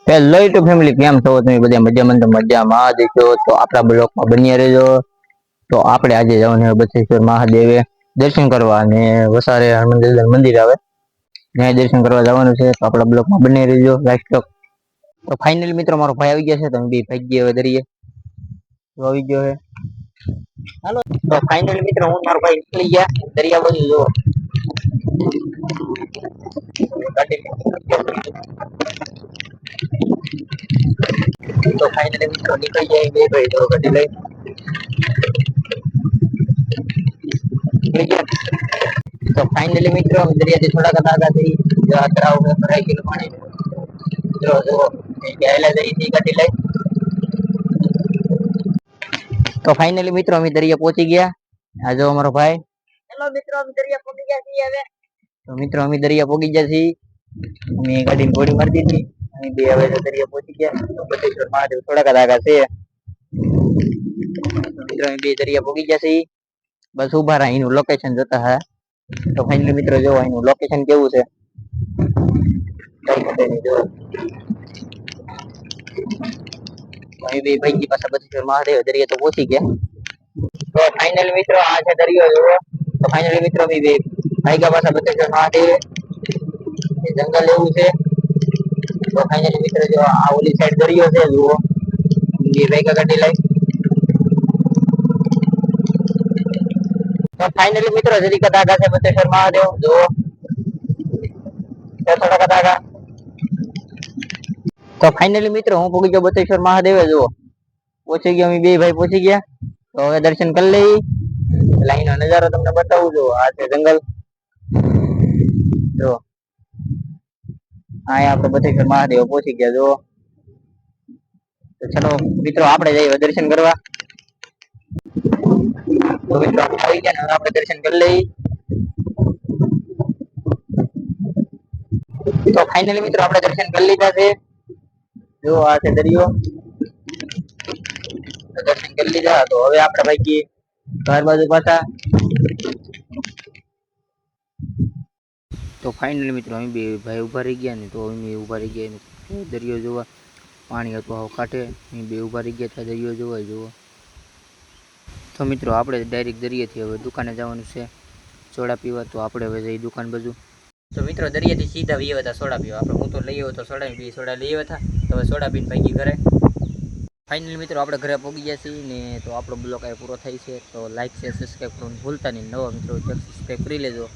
Hello YouTube family, કેમ છો તમે બધા? મજામાં તો મજામાં દેખો તો આપણા બ્લોગમાં બન્યા રહેજો. તો આપણે આજે જવાનું છે બસેશ્વર મહાદેવે દર્શન કરવા, અને વસારે હનુમાન મંદિર આવે ત્યાં દર્શન કરવા જવાનું છે. તો આપણા બ્લોગમાં બન્યા રહેજો. લાઈક તો ફાઇનલી મિત્રો મારો ભાઈ આવી ગયા છે. તમે બે ભાઈ ગયા હવે દરિયે તો આવી ગયો છે. હાલો તો ફાઇનલી મિત્રો હું મારો ભાઈ નીકળી ગયા દરિયા બાજુ. જો તો ફાઇનલી મિત્રો નીકળી જાય બે ભાઈ તો ગાડી લઈ નીકળી ગયા. તો ફાઇનલી મિત્રો દરિયાથી થોડાક આગળ થઈ યાત્રા ભરાઈ ગયેલું પાણી. મિત્રો જો ગયેલા જઈ ગાડી લઈ. તો ફાઇનલી મિત્રો અમે દરિયા પહોંચી ગયા. આ જો અમારો ભાઈ. હેલો મિત્રો, અમે દરિયા પહોંચી ગયા છીએ. હવે તો મિત્રો અમે દરિયા પહોંચી ગયા છીએ. અમે ગાડીની ગોળી મારી દીધી. અમે બે હવે દરિયા પહોંચી ગયા. તો બસેશ્વર મહાદેવ થોડાક આગળ છે. મિત્રો અમે બે દરિયા પહોંચી ગયા છીએ. બસ ઉભા રહ્યા એનું લોકેશન જોતા હા. તો ફાઇનલી મિત્રો જો એનું લોકેશન કેવું છે. અહીં બે ભાઈ પાસે બસેશ્વર મહાદેવ દરિયા તો પહોંચી ગયા. તો ફાઇનલી મિત્રો આ છે દરિયો જોવો. તો ફાઇનલી મિત્રો અમે બે ભાઈગા પાસે બસેશ્વર મહાદેવ જંગલ એવું છે. તો ફાઇનલી મિત્રો જો આ ઓલી સાઈડ દરિયો છે જુઓ. બે ભાઈગા ગાડી લઈ. તો ફાઇનલી મિત્રો જરી કદાગા છે બસેશ્વર મહાદેવ જુઓ. થોડા કદાગા. તો ફાઇનલી મિત્રો હું પહોંચી ગયો બસેશ્વર મહાદેવ જુઓ. પહોંચી ગયો અમે બે ભાઈ પહોંચી ગયા. તો હવે દર્શન કરી લઈ. લાઈનો નજારો તમને બતાવું જો. આ છે જંગલ જો. અહીંયા આપણે બસેશ્વર મહાદેવ પહોંચી ગયા જો. તો ચલો મિત્રો આપણે જઈએ દર્શન કરવા. તો મિત્રો આવી ગયા ને આપણે દર્શન કરી લઈ. તો ફાઇનલી મિત્રો આપણે દર્શન કરી લીધા છે. જો આ છે દરિયો. દર્શન કરી લીધા. તો હવે આપણે ભાઈ ઘર બાજુ પાછા. તો ફાઇનલી મિત્રો અમે બે ભાઈ ઉભા રહી ગયા ને. તો અમે ઉભા રહી ગયા દરિયો જોવા. પાણી હતું આવું કાંઠે. અમે બે ઉભા રહી ગયા ત્યાં દરિયો જોવા જુઓ. તો મિત્રો આપણે ડાયરેક્ટ દરિયેથી હવે દુકાને જવાનું છે સોડા પીવા. તો આપણે હવે જઈ દુકાન બાજુ. તો મિત્રો દરિયાથી સીધા વી હતા સોડા પીવા. આપણે હું તો લઈ આવ્યો તો સોડા બે સોડા લઈ આવ્યા હતા. તો હવે સોડા પીને ભાગી ઘરે. ફાઇનલી મિત્રો આપણે ઘરે પહોંચી ગયા છીએ ને. તો આપણો બ્લોગ અહીં પૂરો થાય છે. તો લાઈક શેર સબસ્ક્રાઈબ કરવાનું ભૂલતા નહીં. નવા મિત્રો સબસ્ક્રાઈબ કરી લેજો.